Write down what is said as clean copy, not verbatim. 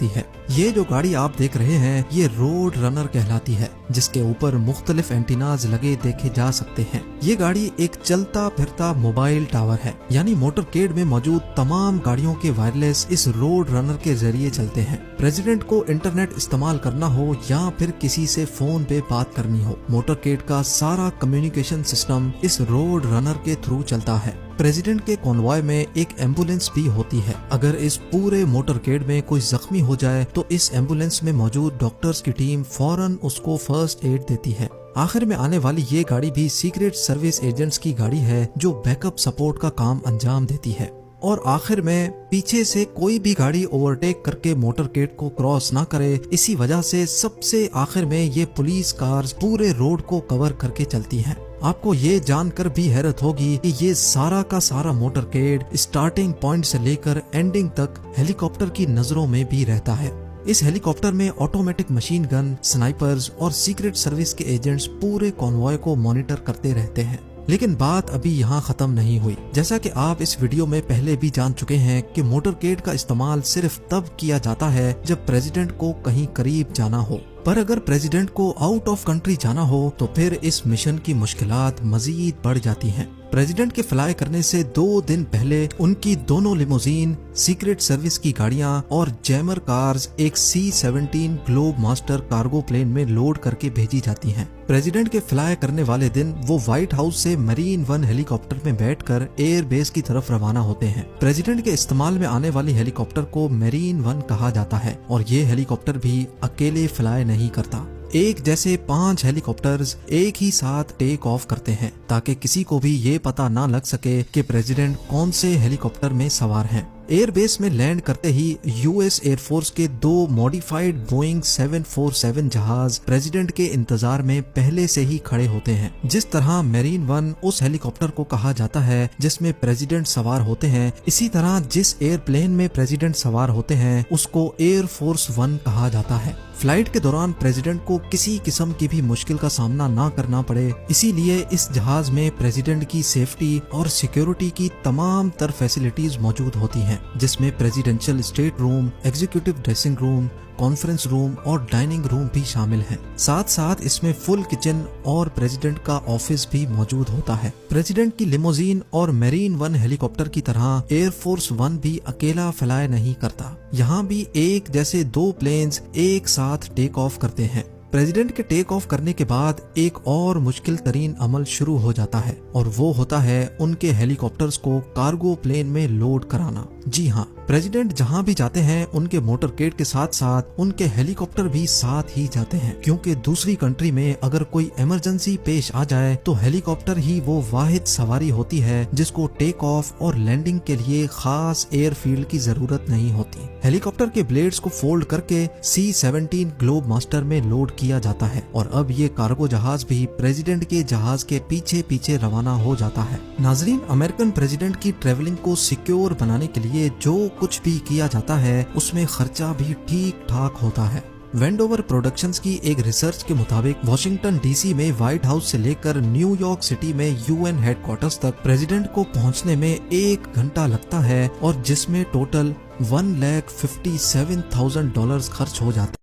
है। ये जो गाड़ी आप देख रहे हैं ये रोड रनर कहलाती है, जिसके ऊपर मुख्तलिफ एंटीनाज लगे देखे जा सकते हैं। ये गाड़ी एक चलता फिरता मोबाइल टावर है, यानी मोटरकेड में मौजूद तमाम गाड़ियों के वायरलेस इस रोड रनर के जरिए चलते हैं। प्रेसिडेंट को इंटरनेट इस्तेमाल करना हो या फिर किसी से फोन पे बात करनी हो, मोटरकेड का सारा कम्युनिकेशन सिस्टम इस रोड रनर के थ्रू चलता है। प्रेसिडेंट के कॉन्वॉय में एक एम्बुलेंस भी होती है। अगर इस पूरे मोटरकेड में कोई जख्मी हो जाए तो इस एम्बुलेंस में मौजूद डॉक्टर्स की टीम फौरन उसको फर्स्ट एड देती है। आखिर में आने वाली ये गाड़ी भी सीक्रेट सर्विस एजेंट्स की गाड़ी है जो बैकअप सपोर्ट का काम अंजाम देती है। और आखिर में पीछे से कोई भी गाड़ी ओवरटेक करके मोटरकेड को क्रॉस ना करे, इसी वजह से सबसे आखिर में ये पुलिस कार्स पूरे रोड को कवर करके चलती हैं। आपको ये जानकर भी हैरत होगी कि ये सारा का सारा मोटरकेड स्टार्टिंग पॉइंट से लेकर एंडिंग तक हेलीकॉप्टर की नजरों में भी रहता है। इस हेलीकॉप्टर में ऑटोमेटिक मशीन गन, स्नाइपर्स और सीक्रेट सर्विस के एजेंट्स पूरे कॉन्वॉय को मॉनिटर करते रहते हैं। लेकिन बात अभी यहाँ खत्म नहीं हुई। जैसा कि आप इस वीडियो में पहले भी जान चुके हैं कि मोटरकेड का इस्तेमाल सिर्फ तब किया जाता है जब प्रेसिडेंट को कहीं करीब जाना हो। पर अगर प्रेसिडेंट को आउट ऑफ कंट्री जाना हो तो फिर इस मिशन की मुश्किलात मजीद बढ़ जाती हैं। प्रेसिडेंट के फ्लाई करने से 2 दिन पहले उनकी दोनों लिमोजीन, सीक्रेट सर्विस की गाड़ियां और जैमर कार्स एक C-17 globemaster cargo plane में लोड करके भेजी जाती हैं। प्रेसिडेंट के फ्लाई करने वाले दिन वो व्हाइट हाउस से मरीन वन हेलीकॉप्टर में बैठकर एयर बेस की तरफ रवाना होते हैं। प्रेसिडेंट के इस्तेमाल में आने वाली हेलीकॉप्टर को मरीन वन कहा जाता है और ये हेलीकॉप्टर भी अकेले फ्लाई नहीं करता। एक जैसे 5 हेलीकॉप्टर्स एक ही साथ टेक ऑफ करते हैं ताकि किसी को भी ये पता ना लग सके कि प्रेसिडेंट कौन से हेलीकॉप्टर में सवार हैं। एयरबेस में लैंड करते ही यूएस एयरफोर्स के 2 मॉडिफाइड बोइंग 747 जहाज प्रेसिडेंट के इंतजार में पहले से ही खड़े होते हैं। जिस तरह मेरीन वन उस हेलीकॉप्टर को कहा जाता है जिसमें प्रेसिडेंट सवार होते हैं, इसी तरह जिस एयरप्लेन में प्रेसिडेंट सवार होते हैं उसको एयरफोर्स वन कहा जाता है। फ्लाइट के दौरान प्रेसिडेंट को किसी किस्म की भी मुश्किल का सामना ना करना पड़े, इसीलिए इस जहाज में प्रेसिडेंट की सेफ्टी और सिक्योरिटी की तमाम तर फैसिलिटीज मौजूद होती हैं, जिसमें presidential state room, executive dressing room, conference room और डाइनिंग रूम भी शामिल हैं। साथ साथ इसमें फुल किचन और प्रेसिडेंट का ऑफिस भी मौजूद होता है। प्रेसिडेंट की लिमोजीन और मेरीन वन हेलीकॉप्टर की तरह एयरफोर्स वन भी अकेला फ्लाई नहीं करता। यहाँ भी एक जैसे 2 प्लेन्स एक साथ टेक ऑफ करते हैं। प्रेसिडेंट के टेक ऑफ करने के बाद एक और मुश्किल तरीन अमल शुरू हो जाता है और वो होता है उनके हेलीकॉप्टर्स को कार्गो प्लेन में लोड कराना। जी हाँ, प्रेसिडेंट जहाँ भी जाते हैं उनके मोटरकेड के साथ साथ उनके हेलीकॉप्टर भी साथ ही जाते हैं, क्योंकि दूसरी कंट्री में अगर कोई इमरजेंसी पेश आ जाए तो हेलीकॉप्टर ही वो वाहिद सवारी होती है जिसको टेक ऑफ और लैंडिंग के लिए खास एयरफील्ड की जरूरत नहीं होती। हेलीकॉप्टर के ब्लेड्स को फोल्ड करके C-17 ग्लोब मास्टर में लोड किया जाता है और अब ये कार्गो जहाज भी प्रेसिडेंट के जहाज के पीछे पीछे रवाना हो जाता है। नाजरीन, अमेरिकन प्रेसिडेंट की ट्रेवलिंग को सिक्योर बनाने के लिए जो कुछ भी किया जाता है उसमें खर्चा भी ठीक ठाक होता है। वेंडोवर प्रोडक्शंस की एक रिसर्च के मुताबिक वाशिंगटन DC में व्हाइट हाउस से लेकर न्यूयॉर्क सिटी में UN हेडक्वार्टर्स तक प्रेसिडेंट को पहुंचने में 1 घंटा लगता है और जिसमें टोटल $1,57,000 खर्च हो जाता है।